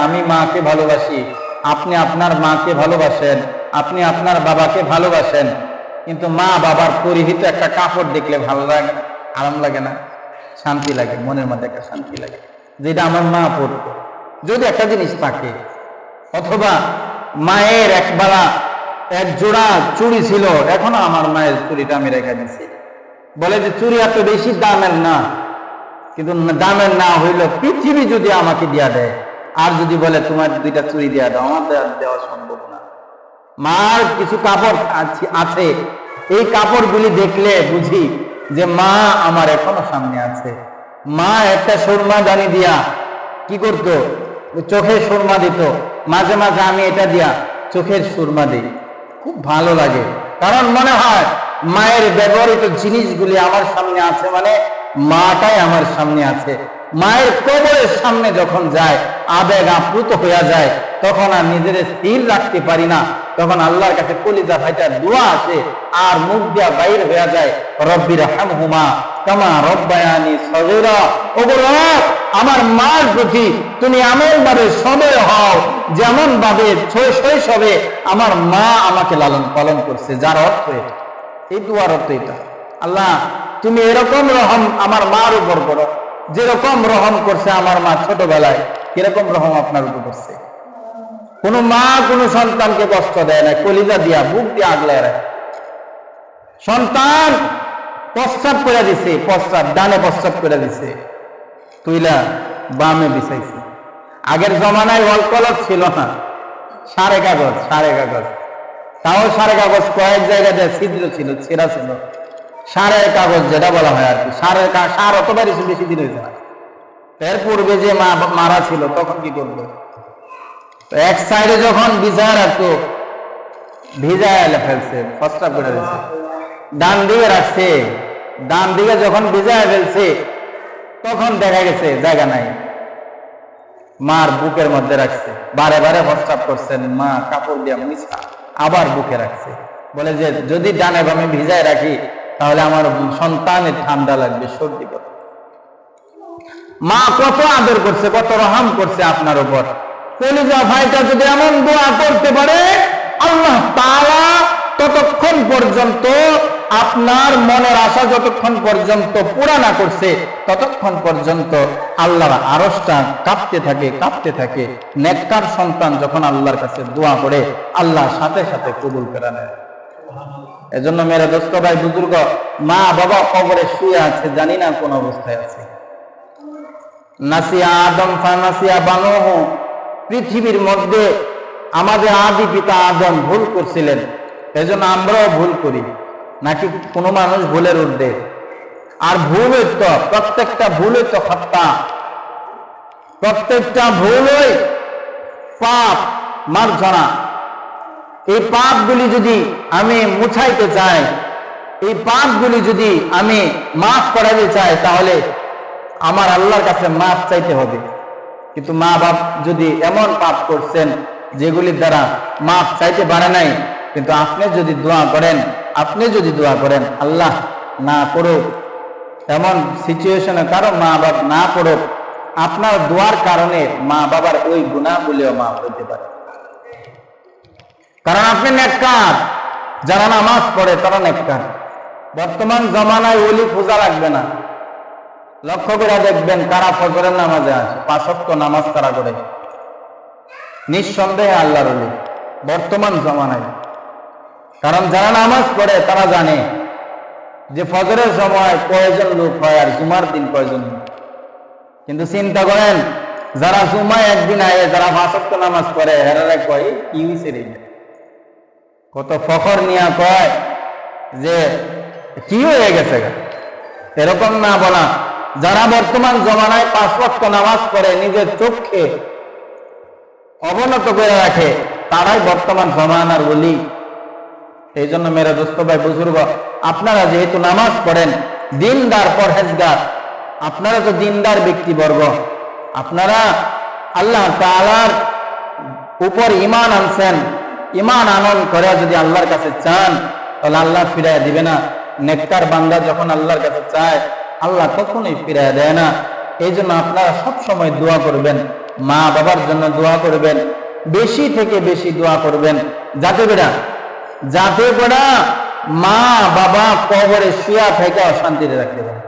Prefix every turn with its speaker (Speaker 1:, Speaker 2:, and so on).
Speaker 1: আমি মাকে ভালোবাসি, আপনি আপনার মাকে ভালোবাসেন, আপনি আপনার বাবাকে ভালোবাসেন, কিন্তু মা বাবার পরিহিত একটা কাপড় দেখলে ভালো লাগে, আরাম লাগে না? শান্তি লাগে, মনের মধ্যে একটা শান্তি লাগে, যেটা আমার মা পরতো। যদি একটা জিনিস থাকে, অথবা মায়ের একবেলা এক জোড়া চুড়ি ছিল, এখনো আমার মায়ের চুড়িটা আমি রেখে দিচ্ছি। বলে যে চুড়ি এত বেশি দামের না, কিন্তু দামের না হইল পৃথিবী যদি আমাকে দিয়া দেয়, আর যদি বলে তোমার দুইটা চুড়ি দিয়া দাও, আমার দেওয়া সম্ভব না। মার কিছু কাপড় আছে, এই কাপড়গুলি দেখলে বুঝি যে মা আমার এখনো সামনে আছে। মা একটা সুরমা দানি দিয়া কি করতো, চোখে সুরমা দিত। মাঝে মাঝে আমি এটা দিয়া চোখের সুরমা দিই, খুব ভালো লাগে। কারণ মনে হয় মায়ের ব্যবহৃত জিনিসগুলি আমার সামনে আছে, মানে মাটাই আমার সামনে আছে। মায়ের কবরের সামনে যখন যায়, আবেগ আপ্লুত হয়ে যায়, তখন আর নিজের স্থির রাখতে পারি না। তখন আল্লাহর কাছে কলিজা ফাইটার দোয়া আসে, আর মুখ দিয়া বাইর হয়ে যায়, রব্বির হামহুমা কামা রব্বায়ানি সগীরা। ওগো রব, আমার মার প্রতি তুমি এমন ভাবে সদয় হও যেমন ভাবে শৈশবে আমার মা আমাকে লালন পালন করছে। যার অর্থ এটা, এই দুয়ার অর্থ এটা, আল্লাহ তুমি এরকম রহম আমার মার উপর করো, যেরকম রহম করছে আমার মা ছোটবেলায়, কিরকম রহম আপনার উপর করছে। কোন মা কোন সন্তানকে কষ্ট দেয় না, কলিজা দিয়া বুক দিয়ে আগলায় রাখে। সন্তান প্রস্রাব করে দিছে, প্রস্রাব ডানে প্রস্রাব করে দিছে, তুইলা বামে বিছাইছে। আগের জমানায় অলকলক ছিল না, সারে কাগজ, তাও সারে কাগজ কয়েক জায়গাতে ছিদ্র ছিল, ছেঁড়া ছিল। সারের কাগজ যেটা বলা হয় আর কি, সার অতবারই বেশি দিন হয়েছে না। এর পূর্বে যে মারা ছিল তখন কি করবো, এক সাইডে যখন ভিজা রাখতো, ভিজায় ফেলছে, প্রস্রাব করে দিচ্ছে। ডান দিকে রাখছে, ডান দিকে যখন ভিজায় ফেলছে, তখন দেখা গেছে জায়গা নাই, মার বুকের মধ্যে রাখছে। বারে বারে প্রস্রাব করছেন, মা কাপড় দিয়ে মুছা আবার বুকে রাখছে। বলে যে যদি ডানে বামে ভিজায় রাখি তাহলে আমার সন্তানের ঠান্ডা লাগবে, সর্দি করবে। মা কত আদর করছে, কত রহম করছে আপনার উপর। কলিজা ভাইটা যদি এমন দোয়া করতে পারে, আল্লাহ তাআলা ততক্ষণ পর্যন্ত আপনার মনের আশা যতক্ষণ পর্যন্ত পুরা না করছে, ততক্ষণ পর্যন্ত আল্লাহর আরশটা কাঁপতে থাকে। নেককার সন্তান যখন আল্লাহর কাছে দোয়া করে, আল্লাহ সাথে সাথে কবুল করে নেয়। এজন্য মেরে দোস্ত ভাই বুজুর্গ, মা বাবা কবরে শুয়ে আছে, জানি না কোন অবস্থায় আছে। নাসিয়া আদম ফানাসিয়া বানুহু, পৃথিবীর মধ্যে আমাদের আদি পিতা আদম ভুল করছিলেন, এজন্য আমরাও ভুল করি। নাকি কোনো মানুষ ভুলের ঊর্ধ্বে? আর ভুল হইতো, প্রত্যেকটা ভুল হইতো হত্যা, প্রত্যেকটা ভুলই পাপ, মার্জনা। এই পাপগুলি যদি আমি মুছাইতে চাই, এই পাপগুলি যদি আমি মাফ করাতে চাই, তাহলে আমার আল্লাহর কাছে মাফ চাইতে হবে। কিন্তু মা বাপ যদি এমন পাপ করছেন যেগুলির দ্বারা মাফ চাইতে পারে নাই, কিন্তু আপনি যদি দোয়া করেন আল্লাহ না করুক, এমন সিচুয়েশনে কারো মা বাপ না করুক, আপনার দোয়ার কারণে মা বাবার ওই গুনাহগুলিও মাফ হইতে পারে। কারণ আপনি নেককার, যারা নামাজ পড়ে তারা নেককার। বর্তমান জমানায় ওলি পূজা লাগবে না, লক্ষ্য করে দেখবেন কারা ফজরের নামাজে আসে, 5 ওয়াক্ত নামাজ তারা করে, নিঃসন্দেহে আল্লাহর ওলি বর্তমান জমানায়। কারণ যারা নামাজ পড়ে তারা জানে যে ফজরের সময় কয়জন লোক হয় আর জুমার দিন কয়জন লোক। কিন্তু চিন্তা করেন, যারা জুমায় একদিন আয়ে, যারা 5 ওয়াক্ত নামাজ পড়ে, হেরারে কয় কি হইছে রে, কত ফখর নিয়া কয় যে কি হয়ে গেছে। এরকম না বলা, যারা বর্তমান জমানায় 5 ওয়াক্ত নামাজ পড়ে, নিজের চোখকে অবনত করে রাখে, তারাই বর্তমান জমানার ওলি। এই জন্য মেরে দোস্ত ভাই বুজুর্গ, আপনারা যেহেতু নামাজ পড়েন, দিনদার পরহেজগার, আপনারা তো দিনদার ব্যক্তিবর্গ, আপনারা আল্লাহ তাআলার উপর ঈমান আনছেন, ঈমান আনয়ন করে যদি আল্লাহর কাছে চান, তাহলে আল্লাহ ফিরাইয়া দিবে না। নেককার বান্দা যখন আল্লাহর কাছে চায়, আল্লাহ কখনোই ফিরাইয়া দেয় না। এই জন্য আপনারা সবসময় দোয়া করবেন, মা বাবার জন্য দোয়া করবেন, বেশি থেকে বেশি দোয়া করবেন, যাতে করে মা বাবা কবরে শুয়া থেকে শান্তিতে রাখতে পারে।